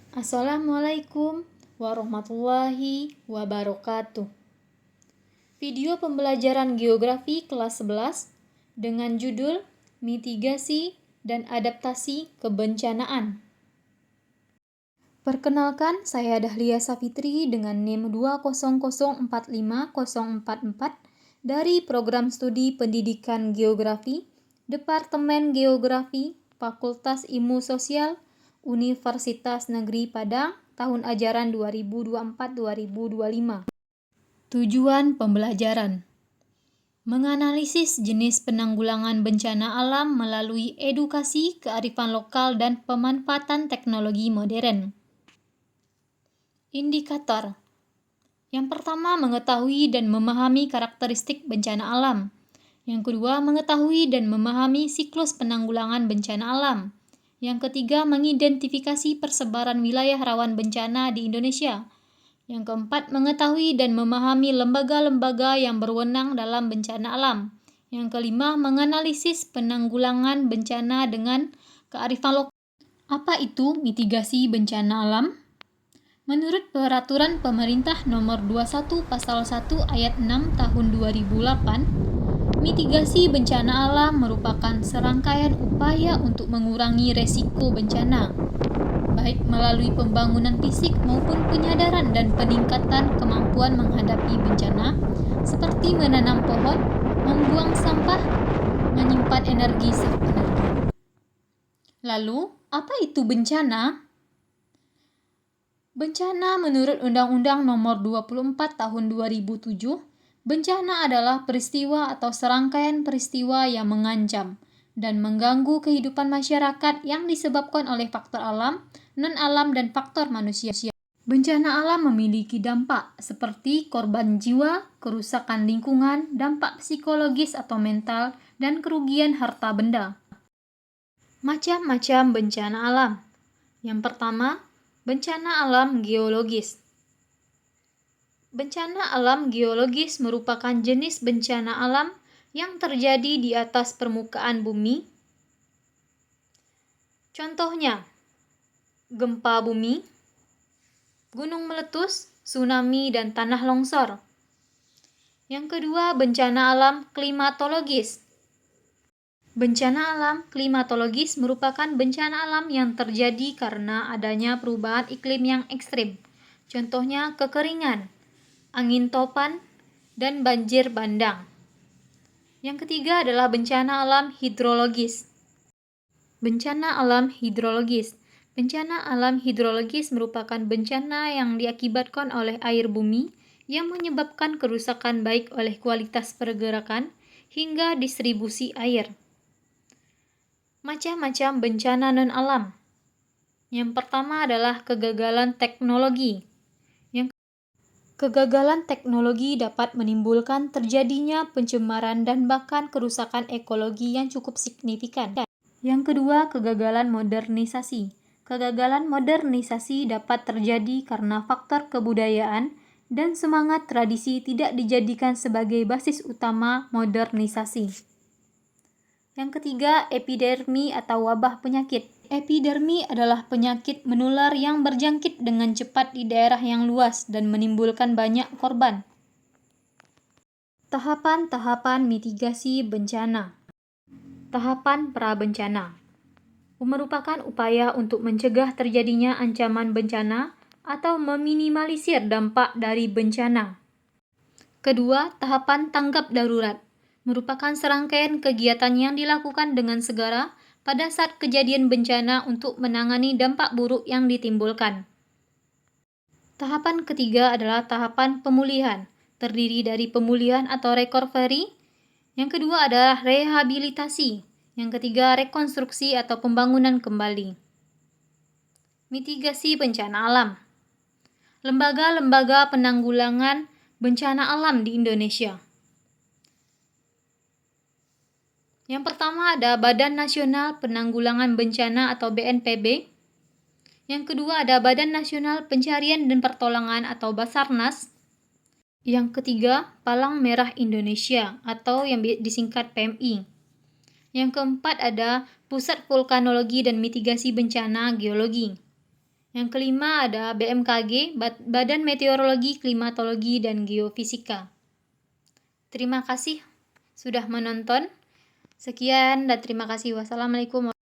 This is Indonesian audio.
Assalamualaikum warahmatullahi wabarakatuh. Video pembelajaran geografi kelas 11 dengan judul Mitigasi dan Adaptasi Kebencanaan. Perkenalkan, saya Dahlia Safitri dengan NIM 200450044 dari Program Studi Pendidikan Geografi, Departemen Geografi, Fakultas Ilmu Sosial, Universitas Negeri Padang, tahun ajaran 2024-2025. Tujuan pembelajaran: menganalisis jenis penanggulangan bencana alam melalui edukasi kearifan lokal dan pemanfaatan teknologi modern. Indikator: yang pertama, mengetahui dan memahami karakteristik bencana alam. Yang kedua, mengetahui dan memahami siklus penanggulangan bencana alam. Yang ketiga, mengidentifikasi persebaran wilayah rawan bencana di Indonesia. Yang keempat, mengetahui dan memahami lembaga-lembaga yang berwenang dalam bencana alam. Yang kelima, menganalisis penanggulangan bencana dengan kearifan lokal. Apa itu mitigasi bencana alam? Menurut Peraturan Pemerintah Nomor 21 Pasal 1 Ayat 6 Tahun 2008, mitigasi bencana alam merupakan serangkaian upaya untuk mengurangi resiko bencana, baik melalui pembangunan fisik maupun penyadaran dan peningkatan kemampuan menghadapi bencana, seperti menanam pohon, membuang sampah, menyimpan energi save energi. Lalu, apa itu bencana? Bencana menurut Undang-Undang Nomor 24 Tahun 2007, bencana adalah peristiwa atau serangkaian peristiwa yang mengancam dan mengganggu kehidupan masyarakat yang disebabkan oleh faktor alam, non-alam, dan faktor manusia. Bencana alam memiliki dampak seperti korban jiwa, kerusakan lingkungan, dampak psikologis atau mental, dan kerugian harta benda. Macam-macam bencana alam. Yang pertama, bencana alam geologis. Bencana alam geologis merupakan jenis bencana alam yang terjadi di atas permukaan bumi. Contohnya, gempa bumi, gunung meletus, tsunami, dan tanah longsor. Yang kedua, bencana alam klimatologis. Bencana alam klimatologis merupakan bencana alam yang terjadi karena adanya perubahan iklim yang ekstrim. Contohnya kekeringan, angin topan, dan banjir bandang. Yang ketiga adalah bencana alam hidrologis. Bencana alam hidrologis. Bencana alam hidrologis merupakan bencana yang diakibatkan oleh air bumi yang menyebabkan kerusakan baik oleh kualitas pergerakan hingga distribusi air. Macam-macam bencana non-alam. Yang pertama adalah kegagalan teknologi. Kegagalan teknologi dapat menimbulkan terjadinya pencemaran dan bahkan kerusakan ekologi yang cukup signifikan. Yang kedua, kegagalan modernisasi. Kegagalan modernisasi dapat terjadi karena faktor kebudayaan dan semangat tradisi tidak dijadikan sebagai basis utama modernisasi. Yang ketiga, epidemi atau wabah penyakit. Epidemi adalah penyakit menular yang berjangkit dengan cepat di daerah yang luas dan menimbulkan banyak korban. Tahapan-tahapan mitigasi bencana. Tahapan prabencana merupakan upaya untuk mencegah terjadinya ancaman bencana atau meminimalisir dampak dari bencana. Kedua, tahapan tanggap darurat merupakan serangkaian kegiatan yang dilakukan dengan segera pada saat kejadian bencana untuk menangani dampak buruk yang ditimbulkan. Tahapan ketiga adalah tahapan pemulihan, terdiri dari pemulihan atau recovery. Yang kedua adalah rehabilitasi. Yang ketiga, rekonstruksi atau pembangunan kembali. Mitigasi bencana alam. Lembaga-lembaga penanggulangan bencana alam di Indonesia. Yang pertama ada Badan Nasional Penanggulangan Bencana atau BNPB. Yang kedua ada Badan Nasional Pencarian dan Pertolongan atau Basarnas. Yang ketiga, Palang Merah Indonesia atau yang disingkat PMI. Yang keempat ada Pusat Vulkanologi dan Mitigasi Bencana Geologi. Yang kelima ada BMKG, Badan Meteorologi, Klimatologi, dan Geofisika. Terima kasih sudah menonton. Sekian dan terima kasih. Wassalamualaikum.